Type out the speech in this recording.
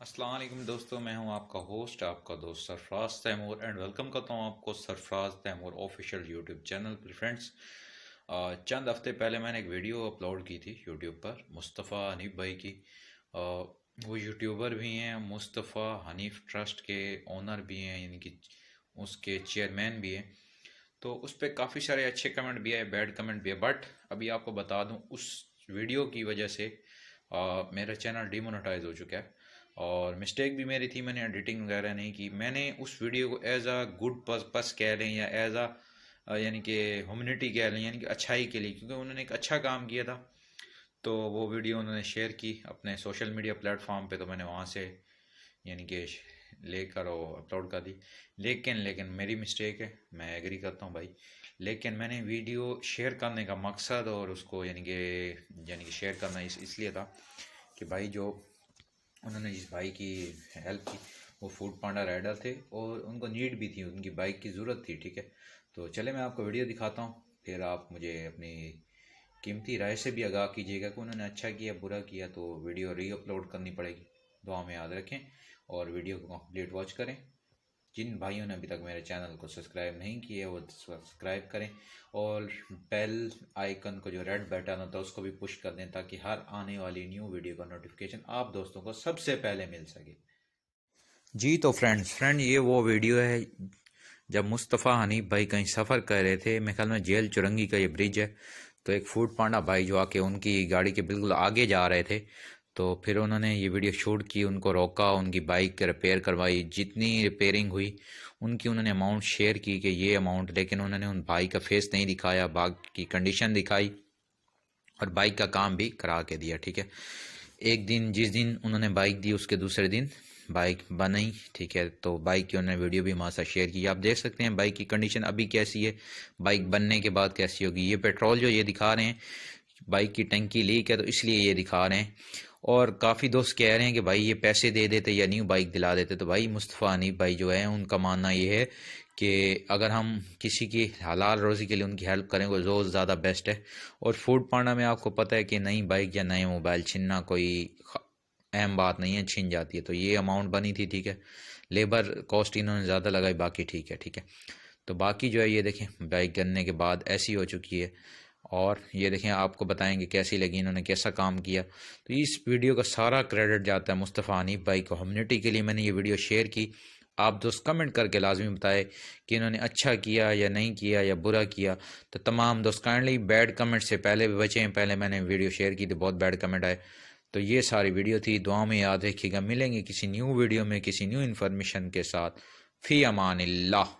अस्सलाम वालेकुम दोस्तों, मैं हूं आपका होस्ट आपका दोस्त सरफराज तैमूर एंड वेलकम करता हूं आपको Sarfaraz Taimur official YouTube channel पर। फ्रेंड्स, चंद हफ्ते पहले मैंने एक वीडियो अपलोड की थी यूट्यूब पर मुस्तफ़ा हनीफ भाई की। वो यूट्यूबर भी हैं, मुस्तफ़ा हनीफ ट्रस्ट के ओनर भी हैं, यानी कि उसके चेयरमैन भी हैं। तो उस पर काफ़ी सारे अच्छे कमेंट भी है, बैड कमेंट भी है, बट अभी आपको बता दूं उस वीडियो की वजह से मेरा चैनल डिमोनेटाइज हो चुका है। और मिस्टेक भी मेरी थी, मैंने एडिटिंग वगैरह नहीं की। मैंने उस वीडियो को एज अ गुड पर्पस कह लें या एज अ यानी कि ह्यूमनिटी कह लें, यानी कि अच्छाई के लिए, क्योंकि उन्होंने एक अच्छा काम किया था। तो वो वीडियो उन्होंने शेयर की अपने सोशल मीडिया प्लेटफॉर्म पे, तो मैंने वहाँ से यानी कि लेकर वो अपलोड कर दी। लेकिन मेरी मिस्टेक है, मैं एग्री करता हूँ भाई। लेकिन मैंने वीडियो शेयर करने का मकसद और उसको यानी कि शेयर करना इसलिए था कि भाई जो उन्होंने जिस भाई की हेल्प की वो फूड पांडा राइडर थे और उनको नीड भी थी, उनकी बाइक की ज़रूरत थी। ठीक है, तो चले मैं आपको वीडियो दिखाता हूँ, फिर आप मुझे अपनी कीमती राय से भी आगाह कीजिएगा कि उन्होंने अच्छा किया बुरा किया। तो वीडियो री अपलोड करनी पड़ेगी, दुआ में याद रखें और वीडियो को कंप्लीट वॉच करें। जिन भाइयों ने अभी तक मेरे चैनल को सब्सक्राइब नहीं किया वो सब्सक्राइब करें और बेल आइकन को जो रेड बटन होता है उसको भी पुश कर दें, ताकि हर आने वाली न्यू वीडियो का नोटिफिकेशन आप दोस्तों को सबसे पहले मिल सके। जी तो फ्रेंड ये वो वीडियो है जब मुस्तफ़ा हनीफ भाई कहीं सफ़र कर रहे थे, मेरे ख्याल में जेल चुरंगी का ये ब्रिज है। तो एक फूड पांडा भाई जो आके उनकी गाड़ी के बिल्कुल आगे जा रहे थे, तो फिर उन्होंने ये वीडियो शूट की, उनको रोका, उनकी बाइक रिपेयर करवाई, जितनी रिपेयरिंग हुई उनकी उन्होंने अमाउंट शेयर की कि ये अमाउंट, लेकिन उन्होंने उन भाई का फेस नहीं दिखाया, बाइक की कंडीशन दिखाई और बाइक का काम भी करा के दिया। ठीक है, एक दिन जिस दिन उन्होंने बाइक दी उसके दूसरे दिन बाइक बनाई। ठीक है, तो बाइक की उन्होंने वीडियो भी हमारे साथ शेयर की, आप देख सकते हैं बाइक की कंडीशन अभी कैसी है, बाइक बनने के बाद कैसी होगी। ये पेट्रोल जो ये दिखा रहे हैं, बाइक की टंकी लीक है तो इसलिए ये दिखा रहे हैं। और काफ़ी दोस्त कह रहे हैं कि भाई ये पैसे दे देते या न्यू बाइक दिला देते। तो भाई मुस्तफ़ा हनीफ भाई जो है उनका मानना ये है कि अगर हम किसी की हलाल रोज़ी के लिए उनकी हेल्प करें वो रोज़ ज़्यादा बेस्ट है। और फूड पांडा में आपको पता है कि नई बाइक या नए मोबाइल छीनना कोई अहम बात नहीं है, छीन जाती है। तो ये अमाउंट बनी थी, ठीक है, लेबर कॉस्ट इन्होंने ज़्यादा लगाई, बाकी ठीक है। ठीक है, तो बाकी जो है ये देखें बाइक गिरने के बाद ऐसी हो चुकी है। और ये देखें आपको बताएंगे कैसी लगी, इन्होंने कैसा काम किया। तो इस वीडियो का सारा क्रेडिट जाता है मुस्तफ़ा हनीफ भाई को। कम्युनिटी के लिए मैंने ये वीडियो शेयर की, आप दोस्त कमेंट करके लाजमी बताए कि इन्होंने अच्छा किया या नहीं किया या बुरा किया। तो तमाम दोस्त काइंडली बैड कमेंट से पहले भी बचें। पहले मैंने वीडियो शेयर की तो बहुत बैड कमेंट आए। तो ये सारी वीडियो थी, दुआ में याद रखिएगा। मिलेंगे किसी न्यू वीडियो में किसी न्यू इन्फॉर्मेशन के साथ। फ़ी अमानिल्लाह।